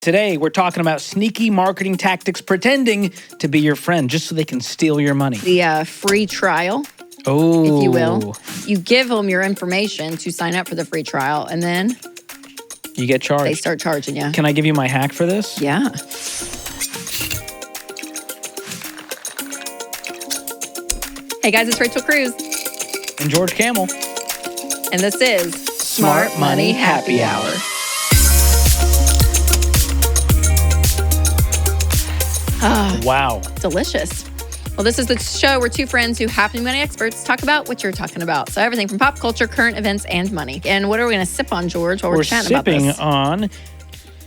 Today, we're talking about sneaky marketing tactics pretending to be your friend just so they can steal your money. The free trial, Oh. if you will. You give them your information to sign up for the free trial, and then You get charged. they start charging you. Can I give you my hack for this? Yeah. Hey guys, it's Rachel Cruz, And George Camel. and this is Smart Money Happy Hour. Wow. Delicious. Well, this is the show where two friends who happen to be money experts talk about what you're talking about. So everything from pop culture, current events, and money. And what are we going to sip on, George, while we're chatting about sipping this? on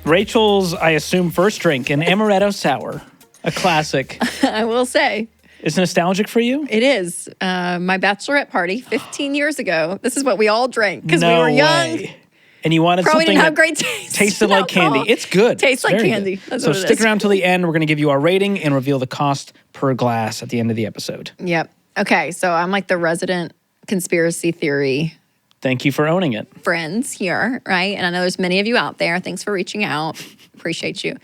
Rachel's, I assume, first drink, an Amaretto Sour, a classic. I will say. Is it nostalgic for you? It is. My bachelorette party 15 years ago. This is what we all drank because No we were young. way. And you wanted Probably something didn't have that great taste. tasted like candy. It's good. Tastes It's like very candy. good. That's So what it stick is. around till the end. We're going to give you our rating and reveal the cost per glass at the end of the episode. Yep. Okay, so I'm like the resident conspiracy theory Thank you for owning it. friends here, right? And I know there's many of you out there. Thanks for reaching out. Appreciate you.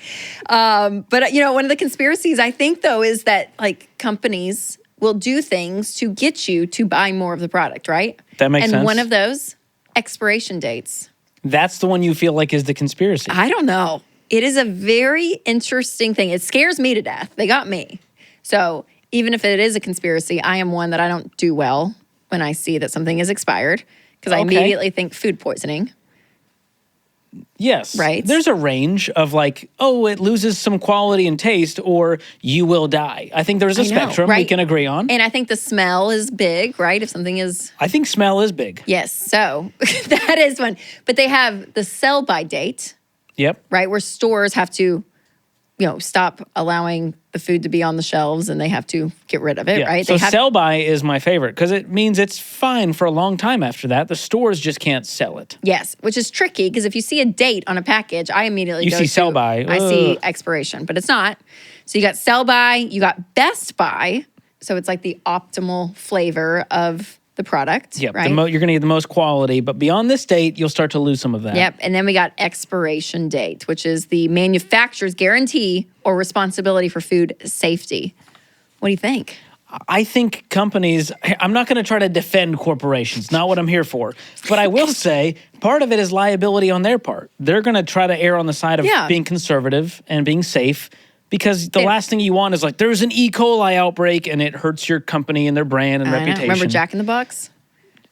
But you know, one of the conspiracies I think though is that like companies will do things to get you to buy more of the product, right? That makes sense. And one of those, expiration dates. That's the one you feel like is the conspiracy. I don't know. It is a very interesting thing. It scares me to death. They got me. So even if it is a conspiracy, I am one that I don't do well when I see that something is expired because I Okay. immediately think food poisoning. Yes. Right. There's a range of like, oh, it loses some quality and taste, or you will die. I think there's a I know, spectrum we right? can agree on. And I think the smell is big, right? If something is, I think smell is big. yes. So that is one. But they have the sell by date, Yep. right? Where stores have to, you know, stop allowing the food to be on the shelves and they have to get rid of it, Yeah. right? So They have, sell by is my favorite because it means it's fine for a long time after that. The stores just can't sell it. yes, which is tricky because if you see a date on a package, I immediately You go see to, sell by. I see Ugh. expiration, but it's not. So you got sell by, you got best by. So it's like the optimal flavor of the product, Yep. right? You're going to get the most quality, but beyond this date, you'll start to lose some of that. Yep. And then we got expiration date, which is the manufacturer's guarantee or responsibility for food safety. What do you think? I think companies, I'm not going to try to defend corporations, not what I'm here for. But I will say part of it is liability on their part. They're going to try to err on the side of Yeah. being conservative and being safe because the last thing you want is like, there's an E. coli outbreak and it hurts your company and their brand and I know. reputation. Remember Jack in the Box?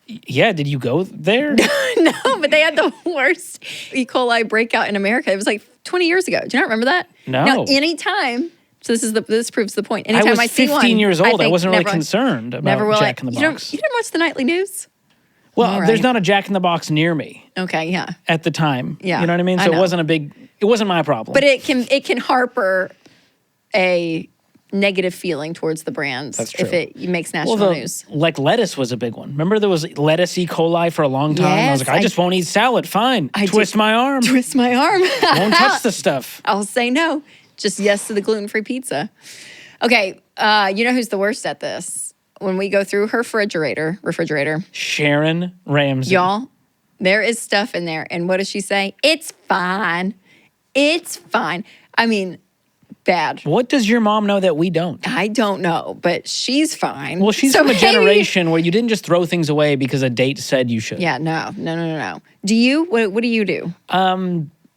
Yeah, did you go there? No, but they had the worst E. coli breakout in America. It was like 20 years ago. Do you not remember that? No. Now, anytime, so this proves the point. I Anytime was I see 15 one, years old. I think wasn't really never- concerned Never about will Jack in the you Box. You didn't watch the nightly news? Well, All there's right. not a Jack in the Box near me Okay, yeah. at the time. Yeah, You know what I mean? I So know. it wasn't my problem. But it can harbor a negative feeling towards the brands That's true. if it makes national news. Like lettuce was a big one. Remember there was lettuce E. coli for a long time? I was Yes, like, I just won't eat salad. Fine. I Twist did- my arm. Twist my arm. Won't touch the stuff. I'll say no. Just yes to the gluten-free pizza. Okay, you know who's the worst at this? When we go through her refrigerator, Sharon Ramsey. y'all, there is stuff in there. And what does she say? It's fine. It's fine. I mean, bad. What does your mom know that we don't? I don't know, but she's fine. Well, she's So from a maybe- generation where you didn't just throw things away because a date said you should. Yeah, no. Do you? What do you do?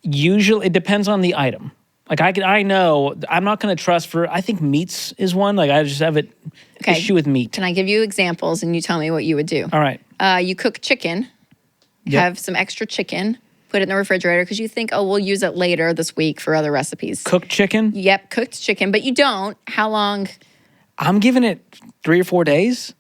Usually, it depends on the item. Like I know I'm not going to trust I think meats is one. Like I just have an Okay. issue with meat. Can I give you examples and you tell me what you would do? All right. You cook chicken, Yep. have some extra chicken, put it in the refrigerator because you think, oh, we'll use it later this week for other recipes. Cooked chicken. Yep, cooked chicken, but you don't. How long? I'm giving it 3 or 4 days.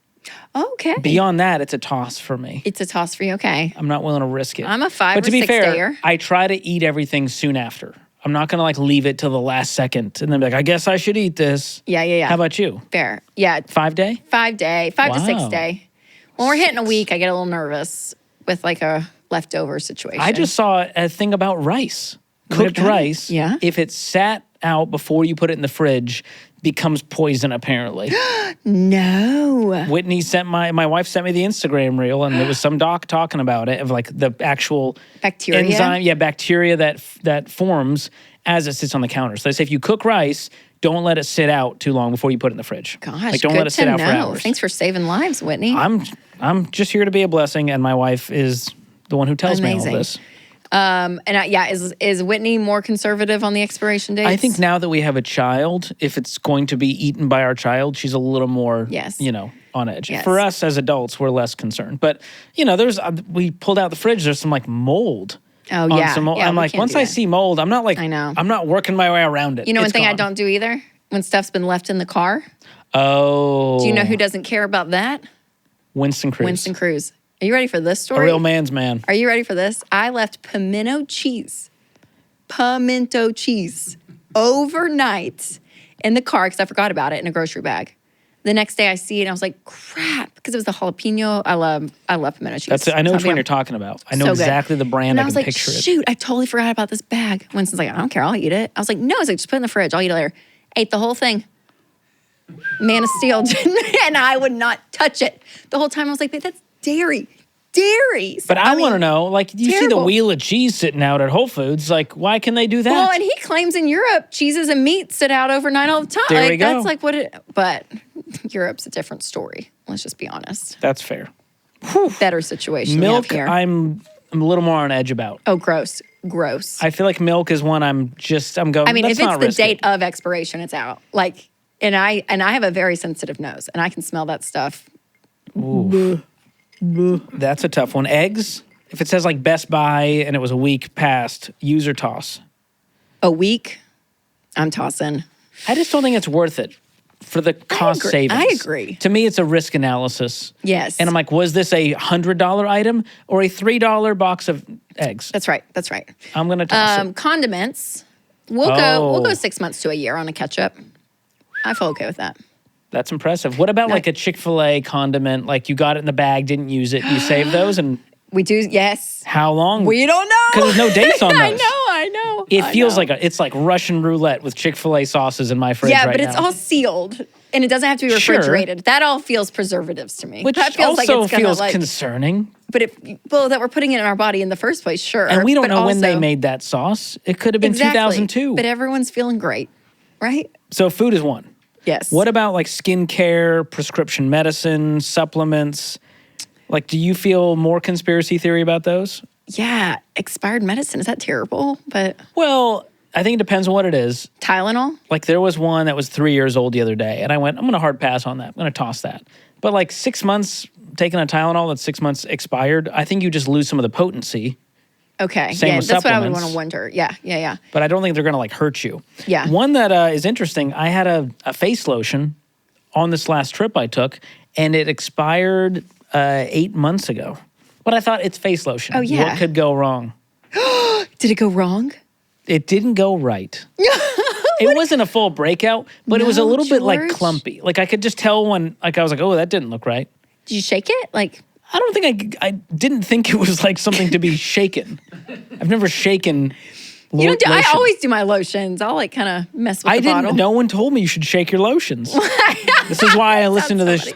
Okay. Beyond that, it's a toss for me. It's a toss for you. Okay. I'm not willing to risk it. I'm a 5 But or to be 6 fair, dayer. I try to eat everything soon after. I'm not going to like leave it till the last second and then be like, I guess I should eat this. Yeah. How about you? Fair. Yeah, 5 day? 5 day, 5 to 6 Wow. day. When we're hitting a week, I get a little nervous with like a leftover situation. I just saw a thing about rice. What Cooked about it? rice. Yeah. If it's sat out before you put it in the fridge, becomes poison apparently. No. Whitney sent my wife sent me the Instagram reel and there was some doc talking about it of like the actual Bacteria? enzyme, bacteria that forms. as it sits on the counter. So they say if you cook rice, don't let it sit out too long before you put it in the fridge. Gosh, like don't good let it sit to out for know. hours. Thanks for saving lives, Whitney. I'm just here to be a blessing, and my wife is the one who tells me all this. Is Whitney more conservative on the expiration dates? I think now that we have a child, if it's going to be eaten by our child, she's a little more, on edge. Yes. For us as adults, we're less concerned. But, we pulled out the fridge, there's some like mold. Oh, on yeah. some mold. Yeah, I'm we like, can't once do I that. see mold, I'm not like, I know. I'm not working my way around it. You know, one It's thing I gone. don't do either? When stuff's been left in the car. Oh. Do you know who doesn't care about that? Winston Cruz. Winston Cruz. Are you ready for this A story? real man's man. Are you ready for this? I left pimento cheese overnight in the car because I forgot about it in a grocery bag. The next day I see it and I was like, crap, because it was the jalapeno. I love pimento cheese. I know which So one good. you're talking about. I know So good. exactly the brand. And I I can was like, picture it. shoot, I totally forgot about this bag. Winston's like, I don't care, I'll eat it. I was like, no, he's like, just put it in the fridge, I'll eat it later. Ate the whole thing. Man of Steel, and I would not touch it. The whole time I was like, that's dairy. Dairy. But I want to know, like, you see the terrible. wheel of cheese sitting out at Whole Foods. Like, why can they do that? Well, and he claims in Europe, cheeses and meat sit out overnight all the time. There like, we go. That's like what it, but Europe's a different story. Let's just be honest. That's fair. Better situation Milk, we have here. I'm a little more on edge about. Oh, gross. Gross. I feel like milk is one I'm going, I mean, let's if it's not the risk date it. of expiration, it's out. Like, and I have a very sensitive nose, and I can smell that stuff. That's a tough one. Eggs, if it says like Best Buy and it was a week past, use or toss. A week, I'm tossing. I just don't think it's worth it for the cost agree. savings. I agree. To me, it's a risk analysis. Yes. And I'm like, was this a $100 item or a $3 box of eggs? That's right. That's right. I'm going to toss it. Condiments. We'll go 6 months to a year on a ketchup. I feel okay with that. That's impressive. What about like a Chick-fil-A condiment? Like you got it in the bag, didn't use it. You save those and We do, yes. how long? We don't know. Because there's no dates on those. I know. It I feels know. it's like Russian roulette with Chick-fil-A sauces in my fridge Yeah, right but it's now. all sealed and it doesn't have to be Sure. refrigerated. That all feels preservatives to me. Which that feels also like it's gonna feels like, concerning. but that we're putting it in our body in the first place, sure. And we don't but know when they also- made that sauce. It could have been Exactly. 2002. But everyone's feeling great, right? So food is one. Yes. What about like skincare, prescription medicine, supplements? Like, do you feel more conspiracy theory about those? Yeah, expired medicine. Is that terrible? But Well, I think it depends on what it is. Tylenol? Like there was one that was 3 years old the other day, and I went, I'm going to hard pass on that. I'm going to toss that. But like 6 months taking a Tylenol that's 6 months expired, I think you just lose some of the potency. Okay. Same yeah, with that's what I would supplements. want to wonder. Yeah. But I don't think they're going to like hurt you. Yeah. One that is interesting, I had a face lotion on this last trip I took, and it expired 8 months ago. But I thought it's face lotion. Oh, yeah. What could go wrong? Did it go wrong? It didn't go right. It wasn't a full breakout, but it was a No, little bit like George. clumpy. Like I could just tell when, like I was like, oh, that didn't look right. Did you shake it? Like, I don't think I didn't think it was like something to be shaken. I've never shaken. you don't do, I lotion. always do my lotions. I'll like kind of mess with I the didn't. bottle. No one told me you should shake your lotions. This is why I listen to this.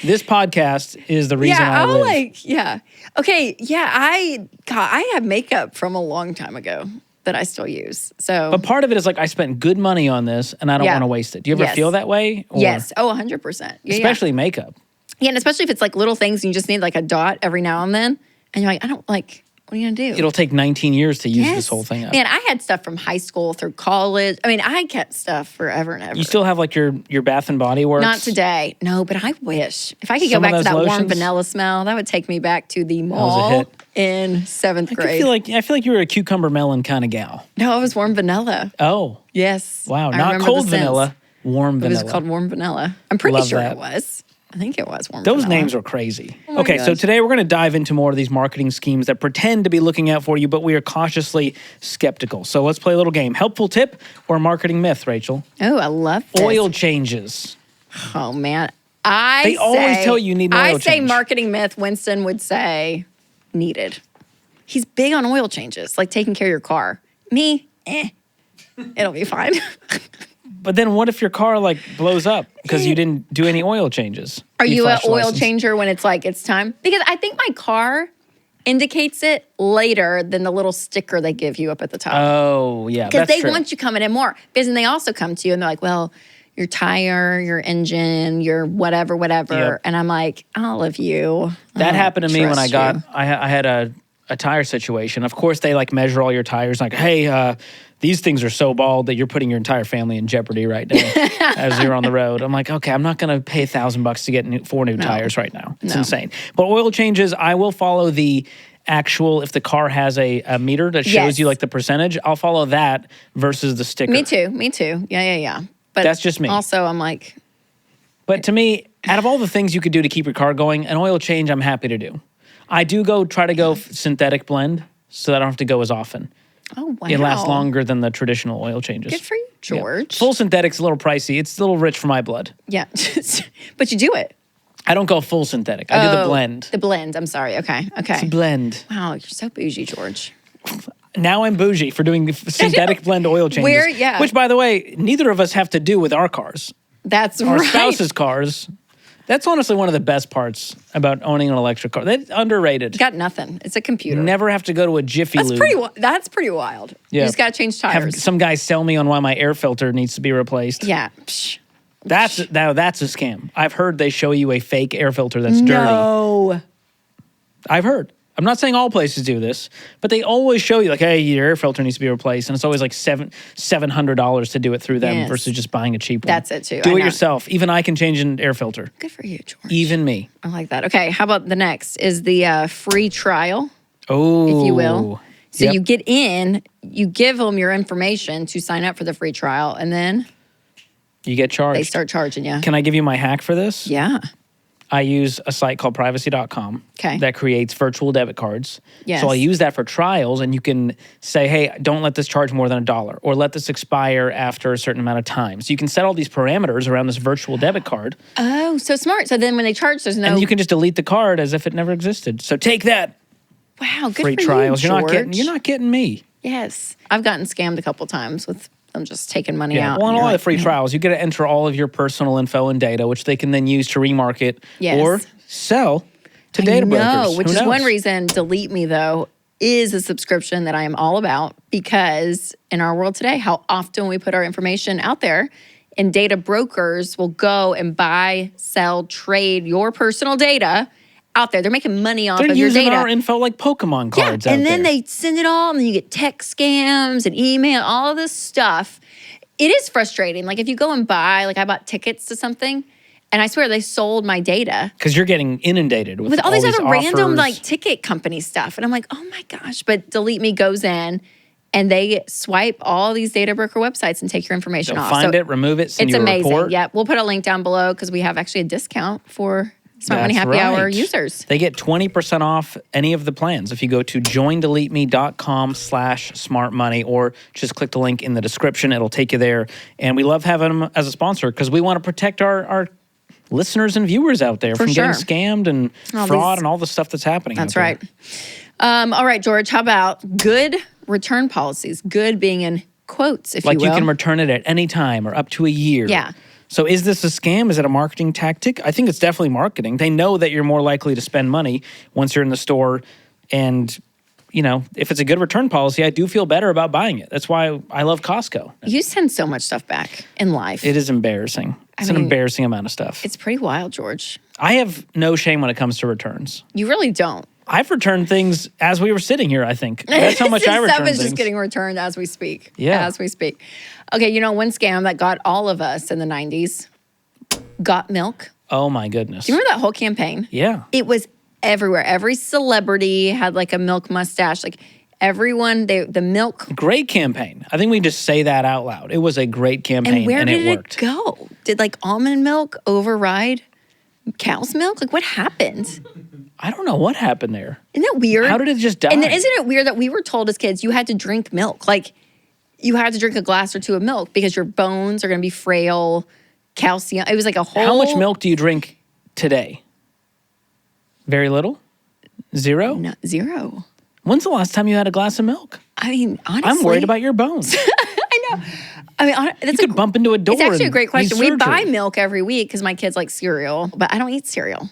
This podcast is the reason I live. Okay, yeah, I have makeup from a long time ago that I still use. So But part of it is like I spent good money on this, and I don't Yeah. want to waste it. Do you ever Yes. feel that way? Or- yes. Oh, 100%. Yeah, especially makeup. Yeah, and especially if it's like little things and you just need like a dot every now and then. And you're like, I don't like, what are you gonna do? It'll take 19 years to use this whole thing up. Man, I had stuff from high school through college. I mean, I kept stuff forever and ever. You still have like your Bath and Body Works? Not today. No, but I wish. If I could go Some of back to those that warm lotions? vanilla smell, that would take me back to the was a mall hit. in 7th I grade. feel like you were a cucumber melon kind of gal. No, it was warm vanilla. Oh, Yes. wow! I Not remember cold the scents. vanilla, warm It vanilla. was called warm vanilla. I'm pretty Love sure that. it was. I think it was warm Those vanilla. names are crazy. my Okay, so gosh. today we're going to dive into more of these marketing schemes that pretend to be looking out for you, but we are cautiously skeptical. So let's play a little game. Helpful tip or marketing myth, Rachel? Oh, I love this. Oil changes. Oh, man. They always tell you need an I oil say change. marketing myth. Winston would say needed. He's big on oil changes, like taking care of your car. Me, it'll be fine. But then what if your car like blows up because you didn't do any oil changes? Are you an flashed the oil license. changer when it's like it's time? Because I think my car indicates it later than the little sticker they give you up at the top. Oh, yeah. Because That's they true. want you coming in more. Because then they also come to you and they're like, well, your tire, your engine, your whatever. Yep. And I'm like, all of you. That happened to me when I trust you. I had a tire situation. Of course, they like measure all your tires. Like, hey, these things are so bald that you're putting your entire family in jeopardy right now as you're on the road. I'm like, okay, I'm not going to pay $1,000 to get 4 new tires right now. It's insane. But oil changes, I will follow the actual, if the car has a meter that shows you like the percentage, I'll follow that versus the sticker. Me too. Yeah. But That's just me. Also, I'm like. But to me, out of all the things you could do to keep your car going, an oil change I'm happy to do. I do try to go synthetic blend so that I don't have to go as often. Oh, wow. It lasts longer than the traditional oil changes. Good for you, George. Yeah. Full synthetic's a little pricey. It's a little rich for my blood. Yeah. But you do it. I don't go full synthetic. I do the blend. The blend. I'm sorry. Okay. It's a blend. Wow, you're so bougie, George. Now I'm bougie for doing synthetic blend oil changes. Which, by the way, neither of us have to do with our cars. That's Our right. spouses' cars. That's honestly one of the best parts about owning an electric car. That's underrated. Got nothing. It's a computer. Never have to go to a Jiffy Lube. That's pretty wild. Yeah. You just got to change tires. Have some guy sell me on why my air filter needs to be replaced. Yeah. Psh. That's a scam. I've heard they show you a fake air filter that's dirty. No. I've heard. I'm not saying all places do this, but they always show you like, hey, your air filter needs to be replaced, and it's always like $700 to do it through them versus just buying a cheap one. That's it too. Do it yourself. Even I can change an air filter. Good for you, George. Even me. I like that. Okay, how about the next is the free trial, oh, if you will. So Yep. you get in, you give them your information to sign up for the free trial, and then You get charged. they start charging you. Can I give you my hack for this? Yeah. I use a site called privacy.com that creates virtual debit cards. Yes. So I use that for trials, and you can say, hey, don't let this charge more than $1 or let this expire after a certain amount of time. So you can set all these parameters around this virtual debit card. Oh, so smart. So then when they charge, there's no... And you can just delete the card as if it never existed. So take that. Wow, good Free for trials. you, George. You're not getting me. Yes. I've gotten scammed a couple times with them just taking money out. Well, on and all you're the free trials, you get to enter all of your personal info and data, which they can then use to remarket or sell to data brokers. Which is one reason Delete Me, though, is a subscription that I am all about, because in our world today, how often we put our information out there, and data brokers will go and buy, sell, trade your personal data out there. They're making money off of your data. They're using our info like Pokemon cards out and then there. they send it all, and then you get text scams and email, all of this stuff. It is frustrating. Like if you go and buy, like I bought tickets to something, and I swear they sold my data. Because you're getting inundated with all these other random offers. like ticket company stuff. And I'm like, oh my gosh. But Delete Me goes in and they swipe all these data broker websites and take your information They'll off. find it, remove it, send it's you a amazing. report. Yeah, we'll put a link down below because we have actually a discount for Smart Money Happy Hour users. They get 20% off any of the plans if you go to joindeleteme.com/smartmoney or just click the link in the description. It'll take you there. And we love having them as a sponsor because we want to protect our listeners and viewers out there from getting scammed and fraud and all the stuff that's happening. That's right. All right, George, how about good return policies? Good being in quotes, if you will. Like you can return it at any time or up to a year. Yeah. So is this a scam? Is it a marketing tactic? I think it's definitely marketing. They know that you're more likely to spend money once you're in the store. And, you know, if it's a good return policy, I do feel better about buying it. That's why I love Costco. You send so much stuff back in life. It is embarrassing. It's an embarrassing amount of stuff. It's pretty wild, George. I have no shame when it comes to returns. You really don't. I've returned things as we were sitting here, I think. That's how much I return Stuff is things. just getting returned as we speak. Yeah. As we speak. Okay, you know, one scam that got all of us in the 90s, Got Milk. Oh, my goodness. Do you remember that whole campaign? Yeah. It was everywhere. Every celebrity had like a milk mustache. Like everyone, the milk. Great campaign. I think we just say that out loud. It was a great campaign, And where did it worked. it go? Did like almond milk override cow's milk? Like what happened? I don't know what happened there. Isn't that weird? How did it just die? And then isn't it weird that we were told as kids you had to drink milk? Like you had to drink a glass or two of milk because your bones are going to be frail, calcium. It was like a whole... How much milk do you drink today? Very little? Zero? No, zero. When's the last time you had a glass of milk? I mean, honestly... I'm worried about your bones. I know. I mean, that's you could bump into a door. It's actually a great and question. need We buy surgery. milk every week because my kids like cereal, but I don't eat cereal.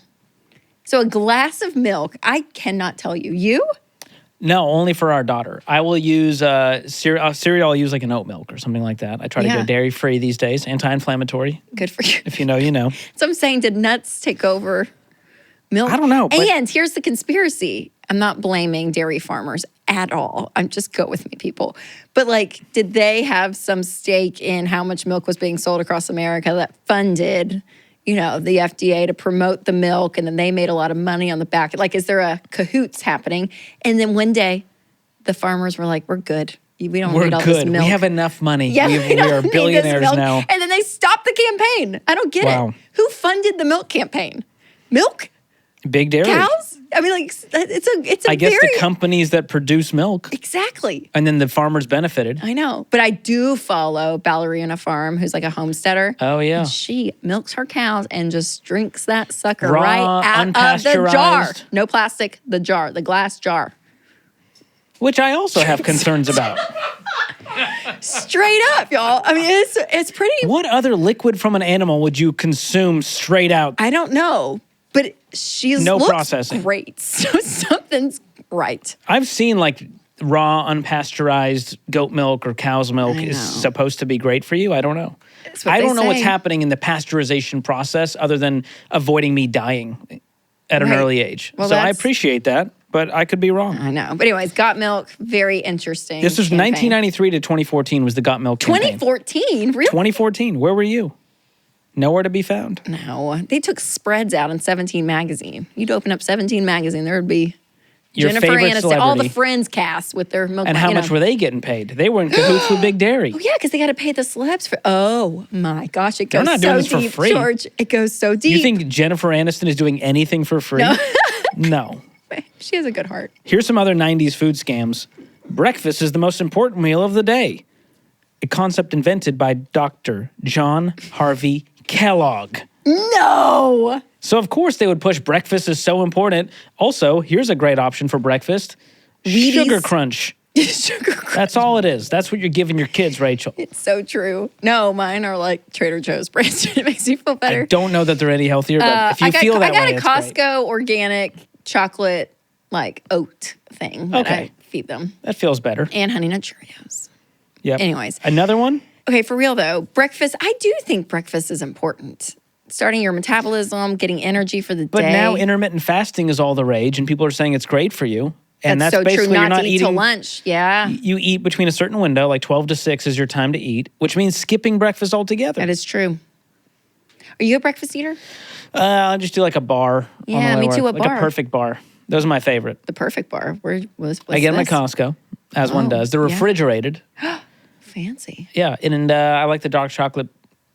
So a glass of milk, I cannot tell you. You? No, only for our daughter. I will use cereal. I'll use like an oat milk or something like that. I try to go dairy-free these days, anti-inflammatory. Good for you. If you know, you know. So I'm saying, did nuts take over milk? I don't know. And here's the conspiracy. I'm not blaming dairy farmers at all. I'm just go with me, people. But like, did they have some stake in how much milk was being sold across America that funded, the FDA to promote the milk, and then they made a lot of money on the back? Like, is there a cahoots happening? And then one day, the farmers were like, "We're good. We don't need all this milk. We have enough money. Yeah, we are billionaires now." And then they stopped the campaign. I don't get it. Who funded the milk campaign? Milk? Big dairy. Cows? I mean, like, it's a I guess the companies that produce milk. Exactly. And then the farmers benefited. I know. But I do follow Ballerina Farm, who's like a homesteader. Oh, yeah. And she milks her cows and just drinks that sucker Raw, right out of the jar. unpasteurized. No plastic, the jar, the glass jar. Which I also have concerns about. Straight up, y'all. I mean, it's pretty. What other liquid from an animal would you consume straight out? I don't know. But she's looks processing. Great. So something's right. I've seen like raw, unpasteurized goat milk or cow's milk is supposed to be great for you. I don't know. I don't know what's happening in the pasteurization process other than avoiding me dying at an early age. Well, so I appreciate that, but I could be wrong. I know. But anyways, Got Milk, very interesting. This was campaign. 1993 to 2014 was the Got Milk campaign. 2014? Really? 2014. Where were you? Nowhere to be found. No. They took spreads out in 17 magazine. You'd open up 17 magazine, there would be Your Jennifer favorite Aniston, celebrity. all the Friends cast with their milk. And how much were they getting paid? They were in cahoots with Big Dairy. Oh, yeah, because they got to pay the celebs for. Oh, my gosh. It goes They're not so doing this deep, for free. George. It goes so deep. You think Jennifer Aniston is doing anything for free? No. No. She has a good heart. Here's some other 90s food scams. Breakfast is the most important meal of the day. A concept invented by Dr. John Harvey Kellogg. No. So, of course, they would push breakfast is so important. Also, here's a great option for breakfast. Wheaties. Sugar Crunch. Sugar Crunch. That's all it is. That's what you're giving your kids, Rachel. It's so true. No, mine are like Trader Joe's brands. It makes me feel better. I don't know that they're any healthier, but if you feel that way, I it's got a great. Costco organic chocolate like oat thing that I feed them. That feels better. And Honey Nut Cheerios. Yep. Anyways. Another one? Okay, for real though, breakfast, I do think breakfast is important. Starting your metabolism, getting energy for the day. But now intermittent fasting is all the rage, and people are saying it's great for you. And that's so basically true. you're Not not to eat eating till lunch. Yeah. You eat between a certain window, like 12 to 6 is your time to eat, which means skipping breakfast altogether. That is true. Are you a breakfast eater? I'll just do like a bar. Yeah, me too, a like bar. a perfect bar. Those are my favorite. The perfect bar. What's I get them at this? Costco, as one does. They're refrigerated. Fancy. Yeah, and I like the dark chocolate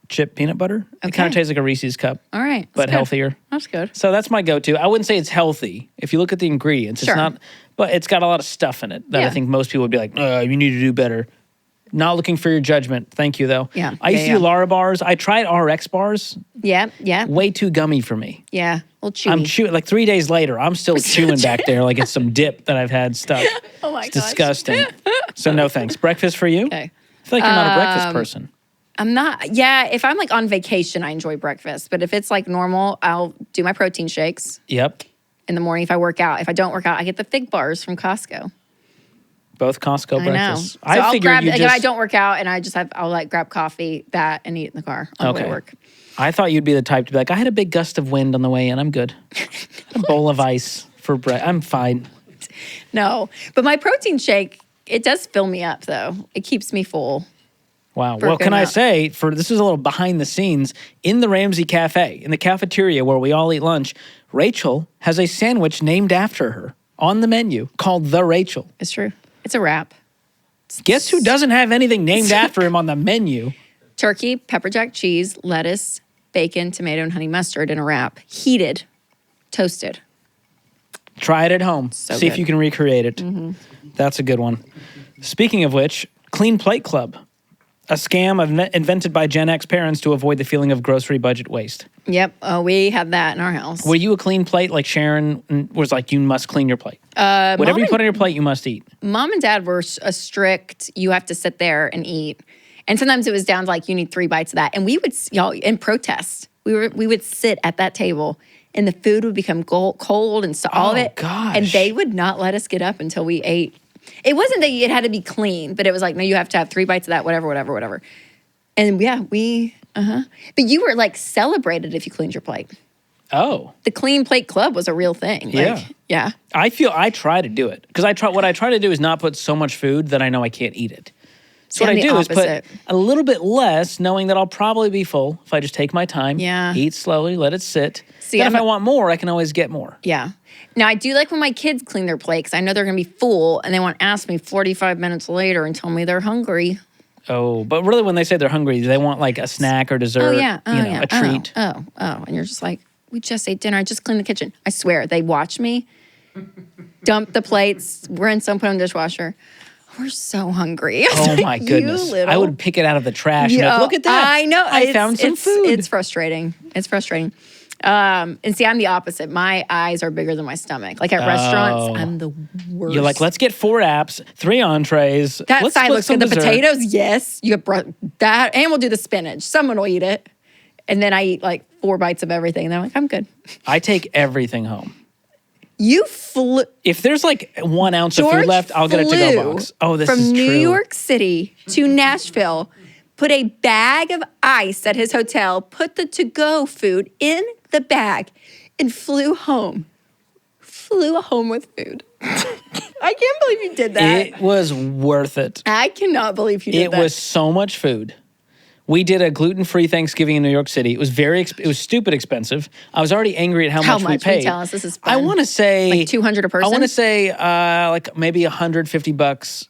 chip peanut butter. It kind of tastes like a Reese's cup. All right. But healthier. That's good. So that's my go-to. I wouldn't say it's healthy. If you look at the ingredients, it's not, but it's got a lot of stuff in it that I think most people would be like, you need to do better. Not looking for your judgment. Thank you, though. Yeah. I used to do Lara bars. I tried RX bars. Yeah, yeah. Way too gummy for me. Yeah, a little chewy. I'm chewing, like 3 days later, I'm still chewing back there like it's some dip that I've had stuck. Oh my It's gosh. disgusting. So no thanks. Breakfast for you? Okay. I feel like you're not a breakfast person. I'm not, if I'm like on vacation, I enjoy breakfast. But if it's like normal, I'll do my protein shakes Yep. in the morning if I work out. If I don't work out, I get the fig bars from Costco. Both Costco I know. breakfasts. So I'll figured grab, you like, just, if I don't work out and I'll like grab coffee, that, and eat it in the car on the way to work. I thought you'd be the type to be like, I had a big gust of wind on the way in. I'm good. A bowl of ice for bread. I'm fine. No, but my protein shake, it does fill me up though. It keeps me full. Wow. For a Well, good can I amount. say, this is a little behind the scenes, in the Ramsey Cafe, in the cafeteria where we all eat lunch, Rachel has a sandwich named after her on the menu called The Rachel. It's true. It's a wrap. Guess who doesn't have anything named after him on the menu? Turkey, pepper jack cheese, lettuce, bacon, tomato, and honey mustard in a wrap. Heated, toasted. Try it at home. So See if good. you can recreate it. That's a good one. Speaking of which, Clean Plate Club, a scam invented by Gen X parents to avoid the feeling of grocery budget waste. Yep. We have that in our house. Were you a clean plate like Sharon was like, you must clean your plate? Whatever you put on your plate, you must eat. Mom and Dad were a strict, you have to sit there and eat. And sometimes it was down to like, you need 3 bites of that. And we would, y'all, in protest, we would sit at that table and the food would become cold and so all of it. Gosh. And they would not let us get up until we ate. It wasn't that it had to be clean, but it was like, no, you have to have 3 bites of that, whatever. And yeah, But you were like celebrated if you cleaned your plate. Oh. The Clean Plate Club was a real thing. Yeah. I try to do it because what I try to do is not put so much food that I know I can't eat it. So what I do is put a little bit less, knowing that I'll probably be full if I just take my time, eat slowly, let it sit. Then if I want more, I can always get more. Yeah. Now, I do like when my kids clean their plate because I know they're going to be full and they want to ask me 45 minutes later and tell me they're hungry. Oh, but really when they say they're hungry, they want like a snack or dessert, a treat. And you're just like, we just ate dinner. I just cleaned the kitchen. I swear, they watch me dump the plates, rinse them, put them in the dishwasher. We're so hungry. Oh my goodness. I would pick it out of the trash and be like, look at that. I know. I found some food. It's frustrating. And see, I'm the opposite. My eyes are bigger than my stomach. Like at restaurants, I'm the worst. You're like, let's get 4 apps, 3 entrees. That let's side looks good. The dessert. potatoes, yes. You get that, and we'll do the spinach. Someone will eat it. And then I eat like 4 bites of everything. And I'm like, I'm good. I take everything home. You flew. If there's like 1 ounce of food left, I'll get a to-go box. Oh, this is true. From New York City to Nashville, put a bag of ice at his hotel, put the to-go food in the bag, and flew home. Flew home with food. I can't believe you did that. It was worth it. I cannot believe you did that. It was so much food. We did a gluten-free Thanksgiving in New York City. It was it was stupid expensive. I was already angry at how much we paid. Tell us, this is fun. I want to say like $200 a person. I want to say like maybe $150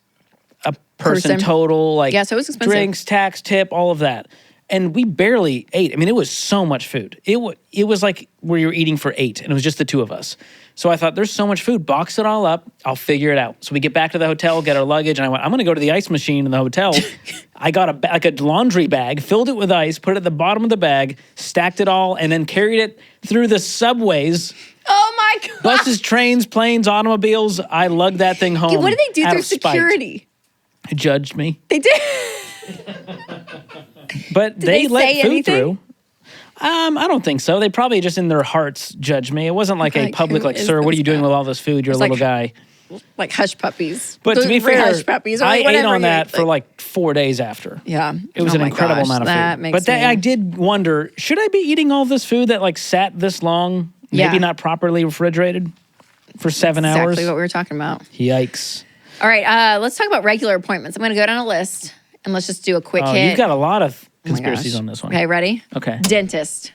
a person total. Like so it was expensive. Drinks, tax, tip, all of that. And we barely ate. I mean, it was so much food. It was like where you were eating for 8, and it was just the 2 of us. So I thought, there's so much food. Box it all up. I'll figure it out. So we get back to the hotel, get our luggage, and I went, I'm going to go to the ice machine in the hotel. I got a laundry bag, filled it with ice, put it at the bottom of the bag, stacked it all, and then carried it through the subways. Oh, my God. Buses, trains, planes, automobiles. I lugged that thing home. What did they do through security? They judged me. They did? But they let food through. I don't think so. They probably just in their hearts judged me. It wasn't like a public, like, sir, what are you doing with all this food? You're a little guy. Like hush puppies. But to be fair, hush puppies or I like ate on that for like 4 days after. Yeah. It was an incredible amount of food. That makes me... I did wonder, should I be eating all this food that like sat this long, maybe not properly refrigerated for 7 hours? Exactly what we were talking about. Yikes. All right, let's talk about regular appointments. I'm going to go down a list and let's just do a quick hit. You've got a lot of conspiracies on this one. Okay, ready? Okay. Dentist.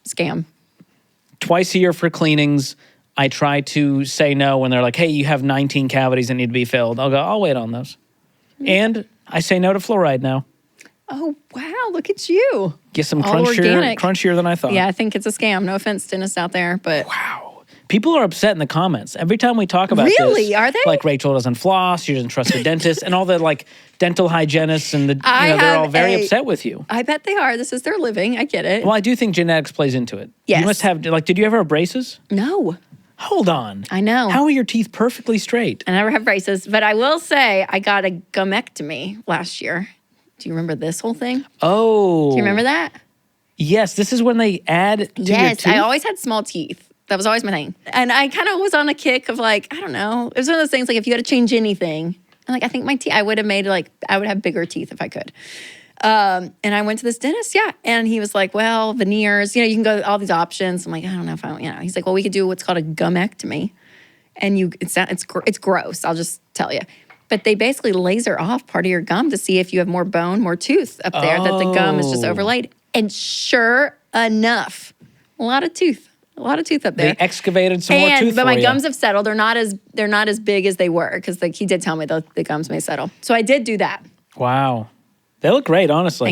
Scam. Twice a year for cleanings. I try to say no when they're like, hey, you have 19 cavities that need to be filled. I'll go, I'll wait on those. And I say no to fluoride now. Oh, wow, look at you. Get some crunchier than I thought. Yeah, I think it's a scam. No offense, dentists out there, but... Wow. People are upset in the comments. Every time we talk about this. Really? Are they? Like Rachel doesn't floss, she doesn't trust the dentist, and all the like dental hygienists and they're all very upset with you. I bet they are. This is their living. I get it. Well, I do think genetics plays into it. Yes. You must have, like, did you ever have braces? No. Hold on. I know. How are your teeth perfectly straight? I never have braces, but I will say I got a gummectomy last year. Do you remember this whole thing? Oh. Do you remember that? Yes. This is when they add to your teeth? I always had small teeth. That was always my thing. And I kind of was on a kick of like, I don't know. It was one of those things like if you had to change anything, and like I think my teeth, I would have made like, I would have bigger teeth if I could. And I went to this dentist, and he was like, well, veneers, you can go all these options. I'm like, I don't know if I, he's like, well, we could do what's called a gummectomy. And it's gross, I'll just tell you. But they basically laser off part of your gum to see if you have more bone, more tooth up there, that the gum is just overlaid. And sure enough, a lot of tooth up there. They excavated some more tooth but my for you. gums have settled. They're not as big as they were because he did tell me the gums may settle. So I did do that. Wow. They look great, honestly.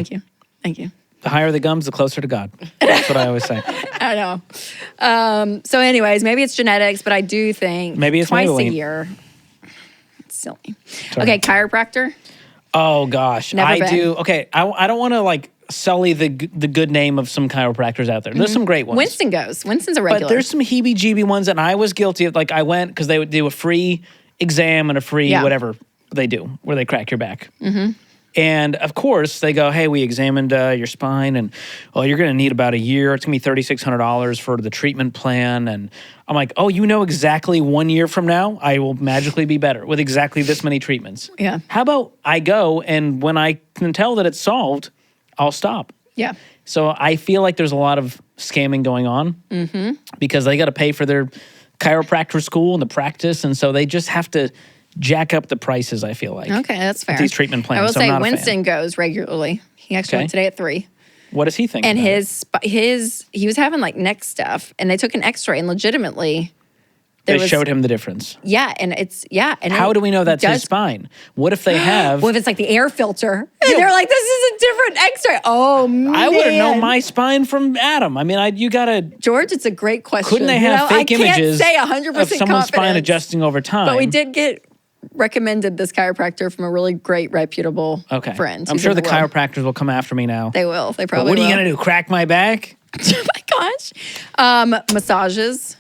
Thank you. The higher the gums, the closer to God. That's what I always say. I know. So anyways, maybe it's genetics, but I do think maybe it's twice Maybelline. a year. It's silly. Sorry. Okay, chiropractor. Oh, gosh. Never been. do. Okay, I don't want to like sully the good name of some chiropractors out there. There's some great ones. Winston goes. Winston's a regular. But there's some heebie-jeebie ones, and I was guilty of. Like, I went because they would do a free exam and a free whatever they do, where they crack your back. Mm-hmm. And of course, they go, hey, we examined your spine, and you're going to need about a year. It's going to be $3,600 for the treatment plan. And I'm like, oh, you know exactly 1 year from now, I will magically be better with exactly this many treatments. Yeah. How about I go, and when I can tell that it's solved, I'll stop. Yeah. So I feel like there's a lot of scamming going on because they got to pay for their chiropractor school and the practice. And so they just have to jack up the prices, I feel like. Okay, that's fair. These treatment plans. I will so say I'm not Winston goes regularly. He actually went today at 3. What does he think? And about he was having like neck stuff, and they took an X-ray, and legitimately they showed him the difference. Yeah, and And how do we know that's his spine? What if they have? What if it's like the air filter? And they're like, this is a different X-ray. Oh man, I wouldn't know my spine from Adam. I mean, you gotta. George, it's a great question. Couldn't they have fake images? I can't say 100% of someone's spine adjusting over time? But we did get recommended this chiropractor from a really great, reputable friend. I'm sure the chiropractors will come after me now. They will. They probably will. What are you will. going to do, crack my back? Oh my gosh. Massages.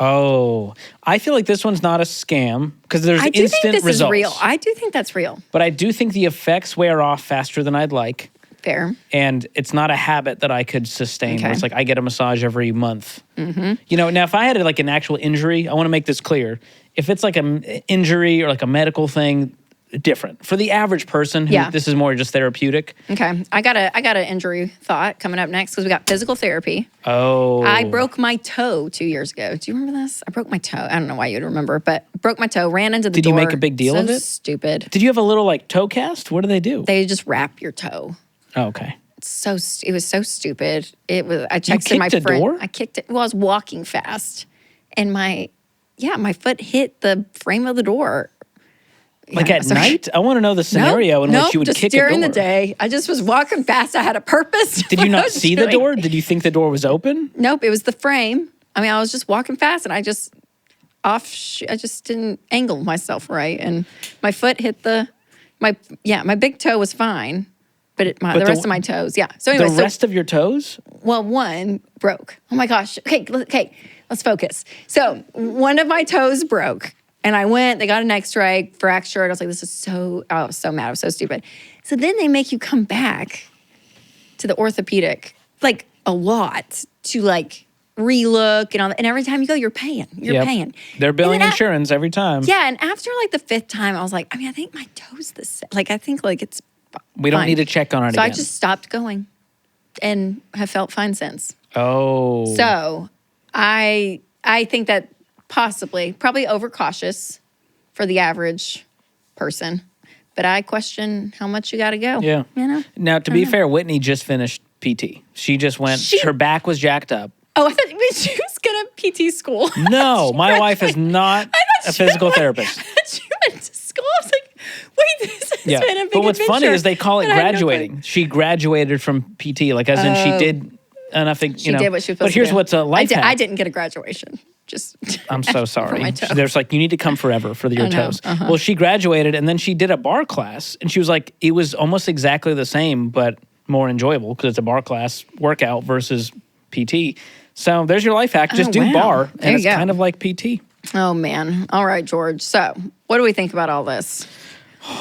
Oh, I feel like this one's not a scam because there's instant results. I do think this is real. I do think that's real. But I do think the effects wear off faster than I'd like. Fair. And it's not a habit that I could sustain. Where it's like I get a massage every month. You know, now if I had like an actual injury, I want to make this clear. If it's like an injury or like a medical thing, different. For the average person, who this is more just therapeutic. Okay, I got an injury thought coming up next because we got physical therapy. Oh, I broke my toe 2 years ago. Do you remember this? I broke my toe. I don't know why you'd remember, but broke my toe. Ran into the door. Did you make a big deal of it? Stupid. Did you have a little like toe cast? What do they do? They just wrap your toe. Oh, okay. It was so stupid. It was. I texted my friend. Door? I kicked it. Well, I was walking fast, and my foot hit the frame of the door. Like at night? I want to know the scenario in which you would kick a door. Just during the day. I just was walking fast. I had a purpose. Did you not see the door? Did you think the door was open? Nope, it was the frame. I mean, I was just walking fast, and I just didn't angle myself right, and my foot hit my big toe was fine. But the rest of my toes, So anyway, the rest of your toes? Well, one broke. Oh my gosh. Okay, let's focus. So one of my toes broke, and I went. They got an X-ray, fractured. I was like, this is so. I was so mad. I was so stupid. So then they make you come back to the orthopedic like a lot to like relook and all that. And every time you go, you're paying. You're paying. They're billing insurance every time. Yeah, and after like the 5th time, I was like, I mean, I think my toe's the same. Like I think like it's. We don't need to check on it again. So I just stopped going and have felt fine since. Oh. So I think that probably overcautious for the average person. But I question how much you got to go. Yeah. You know? Now, to be fair, Whitney just finished PT. She just went, her back was jacked up. Oh, I thought she was going to PT school. No, my wife is not a physical therapist. I thought she went to school. I was like, wait, this has been a big But what's funny adventure. is they call it graduating. She graduated from PT, like as in she did enough, you know. She did what she was supposed to do. But here's what's a life hack. I didn't get a graduation. Just I'm so sorry. For my toe. There's like, you need to come forever for your toes. Well, she graduated and then she did a bar class and she was like, it was almost exactly the same, but more enjoyable because it's a bar class workout versus PT. So there's your life hack. Just do bar and it's kind of like PT. Oh, man. All right, George. So what do we think about all this?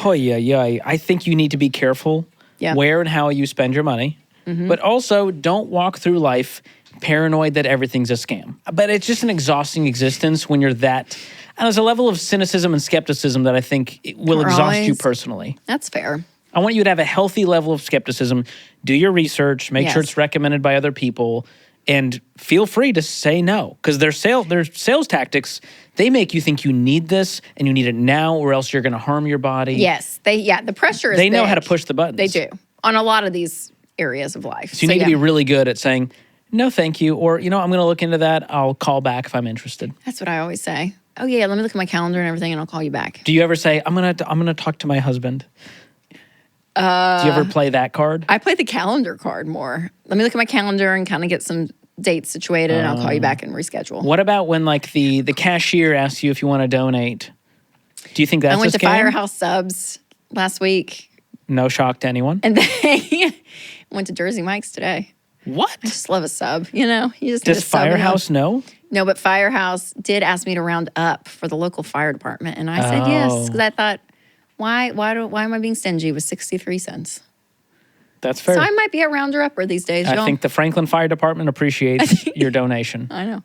Oh, yeah. I think you need to be careful where and how you spend your money. But also don't walk through life paranoid that everything's a scam. But it's just an exhausting existence when you're that. And there's a level of cynicism and skepticism that I think will exhaust you personally. That's fair. I want you to have a healthy level of skepticism. Do your research. Make sure it's recommended by other people. And feel free to say no. Because their sales tactics, they make you think you need this and you need it now or else you're going to harm your body. Yes. The pressure is They know how to push the buttons. They do. On a lot of these areas of life. So you need to be really good at saying, no, thank you. Or, I'm going to look into that. I'll call back if I'm interested. That's what I always say. Oh, yeah, let me look at my calendar and everything and I'll call you back. Do you ever say, I'm gonna talk to my husband? Do you ever play that card? I play the calendar card more. Let me look at my calendar and kind of get some dates situated and I'll call you back and reschedule. What about when like the cashier asks you if you want to donate? Do you think that's a scam? I went to Firehouse Subs last week. No shock to anyone. And they went to Jersey Mike's today. What? I just love a sub, You just Does Firehouse know? No, but Firehouse did ask me to round up for the local fire department. And I said yes, because I thought, Why am I being stingy with 63 cents? That's fair. So I might be a rounder-upper these days, y'all. I think the Franklin Fire Department appreciates your donation. I know.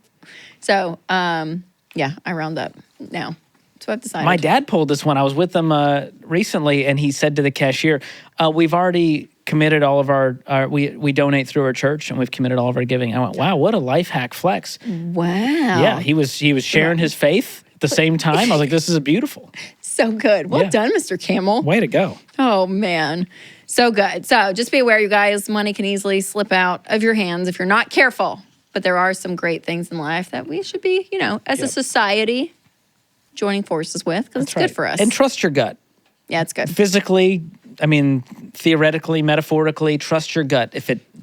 So, yeah, I round up now. That's what I've decided. My dad pulled this one. I was with him recently, and he said to the cashier, we've already committed all of our we donate through our church, and we've committed all of our giving. I went, wow, what a life hack flex. Wow. Yeah, he was sharing his faith at the same time. I was like, this is beautiful. So good. Well done, Mr. Camel. Way to go. Oh, man. So good. So just be aware, you guys, money can easily slip out of your hands if you're not careful. But there are some great things in life that we should be, as a society, joining forces with, because it's good for us. And trust your gut. Yeah, it's good. Physically, theoretically, metaphorically, trust your gut.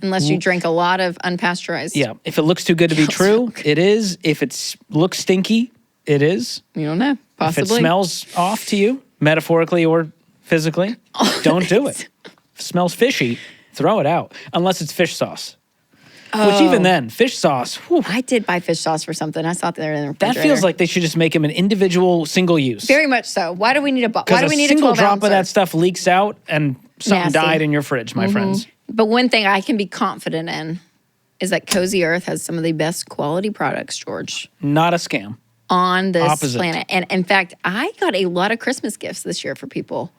Unless you drink a lot of unpasteurized. Yeah. If it looks too good to be true, it is. If it looks stinky, it is. You don't know. Possibly. If it smells off to you, metaphorically or physically, don't do it. If it smells fishy, throw it out. Unless it's fish sauce. Which even then, fish sauce. Whew, I did buy fish sauce for something. I saw it there in the refrigerator. that feels like they should just make them an individual single use. Very much so. Why do we need a Because a single 12 drop ouncer? of that stuff leaks out and something Nasty. died in your fridge, my friends. But one thing I can be confident in is that Cozy Earth has some of the best quality products, George, Not a scam. on this Opposite. planet. And in fact, I got a lot of Christmas gifts this year for people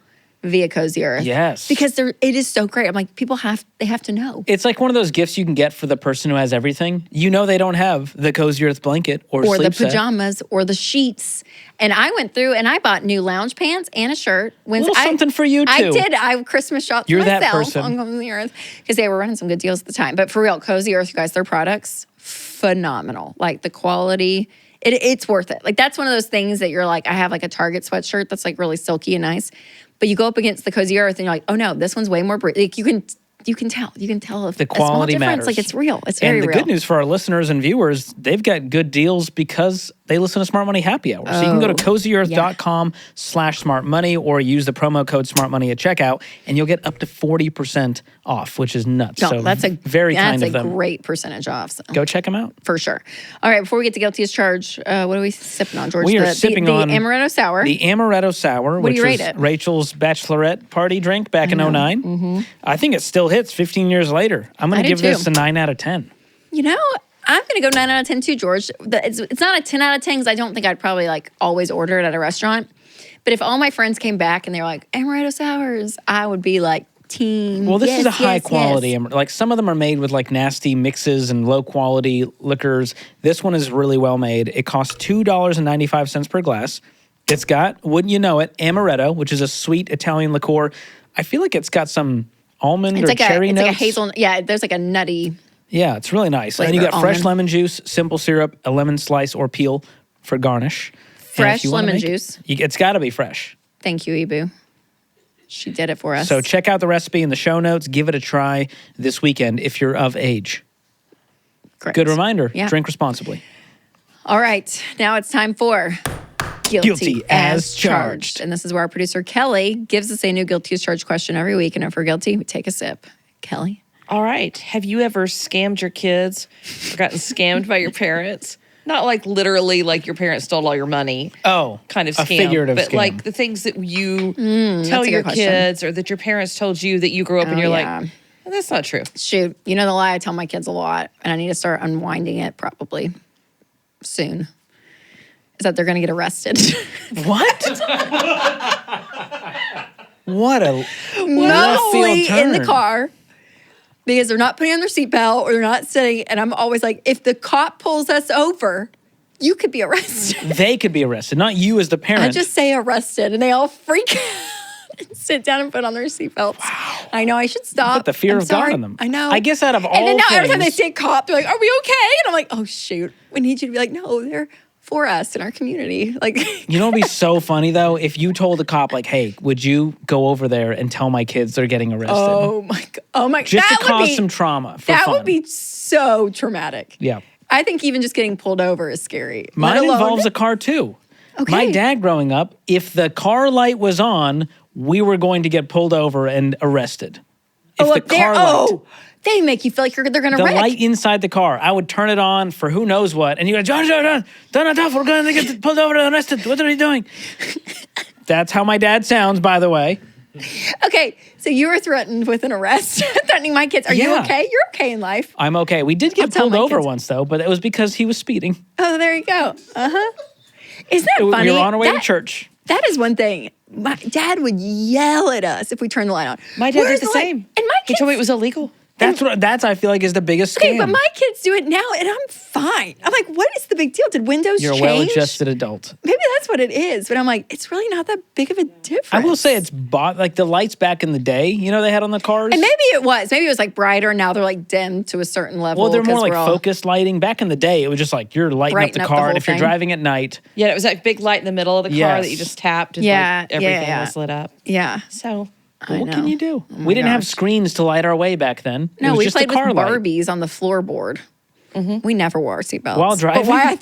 via Cozy Earth. Yes. Because it is so great. I'm like, people have to know. It's like one of those gifts you can get for the person who has everything. You know they don't have the Cozy Earth blanket or Or the sleep set. pajamas or the sheets. And I went through and I bought new lounge pants and a shirt. Little something for you, I too. did. I Christmas shopped You're myself that person. on Cozy Earth because they were running some good deals at the time. But for real, Cozy Earth, you guys, their products, phenomenal. Like the quality, it's worth it. Like that's one of those things that you're like, I have like a Target sweatshirt that's like really silky and nice. But you go up against the Cozy Earth and you're like, oh no, this one's way more like you can tell if The quality a small difference, matters. like it's real. It's very And the real. good news for our listeners and viewers, they've got good deals because they listen to Smart Money Happy Hour. So you can go to cozyearth.com/smartmoney or use the promo code smartmoney at checkout and you'll get up to 40% off, which is nuts. No, so that's a very kind of That's a them. great percentage off. So. Go check them out. For sure. All right, before we get to guilty as charged, what are we sipping on, George? We are sipping on the Amaretto Sour. The Amaretto Sour, What do which you rate was it? Rachel's bachelorette party drink back in 09. Mm-hmm. I think it still hits 15 years later. I'm going I to do give this too. a 9 out of 10. I'm going to go 9 out of 10 too, George. It's not a 10 out of 10 because I don't think I'd probably like always order it at a restaurant. But if all my friends came back and they were like, Amaretto Sours, I would be like, team. Well, this yes, is a high yes, quality. yes. Like some of them are made with like nasty mixes and low quality liquors. This one is really well made. It costs $2.95 per glass. It's got, wouldn't you know it, Amaretto, which is a sweet Italian liqueur. I feel like it's got some almond or cherry it's notes. like a hazelnut. Yeah, there's like a nutty. Yeah, it's really nice. And then you Flavor, got fresh almond. lemon juice, simple syrup, a lemon slice or peel for garnish. And if Fresh you wanna lemon make it, juice. it's got to be fresh. Thank you, Ibu. She did it for us. So check out the recipe in the show notes. Give it a try this weekend if you're of age. Great. Good reminder. Yeah. Drink responsibly. All right, now it's time for Guilty as Charged. And this is where our producer, Kelly, gives us a new guilty as charged question every week. And if we're guilty, we take a sip. Kelly? All right. Have you ever scammed your kids or gotten scammed by your parents? Not like literally like your parents stole all your money. Oh, Kind of a scam. figurative but scam. like the things that you that's tell a your good question. kids or that your parents told you that you grew up and you're yeah. like, that's not true. Shoot, you know the lie I tell my kids a lot, and I need to start unwinding it probably soon, is that they're going to get arrested. What? What a left field Mostly in the turn. car because they're not putting on their seatbelt or they're not sitting. And I'm always like, if the cop pulls us over, you could be arrested. They could be arrested, not you as the parent. I just say arrested, and they all freak out and sit down and put on their seatbelts. Wow. I know I should stop. Put the fear I'm of God sorry. in them. I know. I guess out of all and then now every time they things- say cop, they're like, "Are we okay?" And I'm like, "Oh shoot, we need you to be like, no, they're for us in our community." Like, You know, it'd be so funny though if you told a cop like, "Hey, would you go over there and tell my kids they're getting arrested?" oh my god, oh my, Just that to would cause be, some trauma. For that fun. would be so traumatic. Yeah. I think even just getting pulled over is scary. Mine let alone, involves a car too. Okay. My dad growing up, if the car light was on, we were going to get pulled over and arrested. If the car light. They make you feel like they're going to The wreck. light inside the car. I would turn it on for who knows what. And you go, John, turn it off. We're going to get pulled over and arrested. What are you doing? That's how my dad sounds, by the way. Okay, so you were threatened with an arrest, threatening my kids. Are you Yeah. okay? You're okay in life. I'm okay. We did get tell pulled my over kids. once, though, but it was because he was speeding. Oh, there you go. Isn't that funny? We were on our way to church. That is one thing. My dad would yell at us if we turned the light on. My dad Where's did the light? same. And my He kids. told me it was illegal. That's I feel like is the biggest scam. Okay, but my kids do it now, and I'm fine. I'm like, what is the big deal? Did Windows You're a change? well-adjusted adult. Maybe that's what it is. But I'm like, it's really not that big of a difference. I will say it's bought like the lights back in the day. You know they had on the cars. And maybe it was. Maybe it was like brighter. Now they're like dimmed to a certain level. Well, they're more 'cause like we're all- focused lighting. Back in the day, it was just like you're lighting up Brighten the up the car, whole and if you're thing. driving at night, Yeah, it was that big light in the middle of the car Yes. that you just tapped and Yeah, like, everything yeah. was lit up. Yeah. So well, what can know. you do? Oh my We didn't have gosh. screens to light our way back then. It No, was we just played the with car light. Barbies on the floorboard. We never wore our seatbelts. While driving? But why?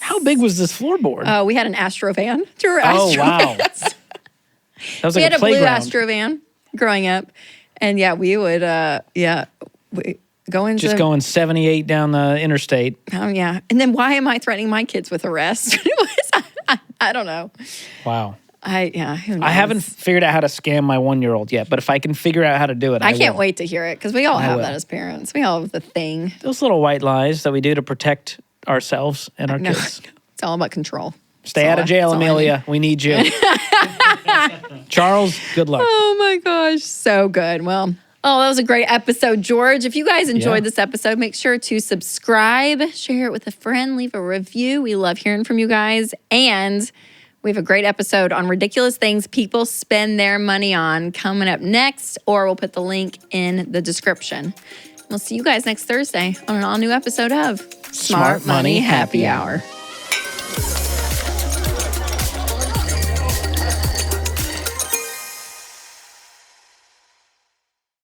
How big was this floorboard? We had an Astro van. Do you remember Oh, Astro wow. vans? That was We like had a blue playground. Astro van growing up. And yeah, we would, we go into. Just going 78 down the interstate. Oh, yeah. And then why am I threatening my kids with arrest? I don't know. Wow. Who knows? I haven't figured out how to scam my 1-year-old yet, but if I can figure out how to do it, I can't will. wait to hear it because we all have will. that as parents. We all have the thing. Those little white lies that we do to protect ourselves and our No, kids. it's all about control. Stay That's out all of jail, that's all I Amelia. We need you. Charles, good luck. Oh my gosh, so good. Well, that was a great episode, George. If you guys enjoyed Yeah. this episode, make sure to subscribe, share it with a friend, leave a review. We love hearing from you guys. And we have a great episode on ridiculous things people spend their money on coming up next, or we'll put the link in the description. We'll see you guys next Thursday on an all new episode of Smart Money Happy Hour.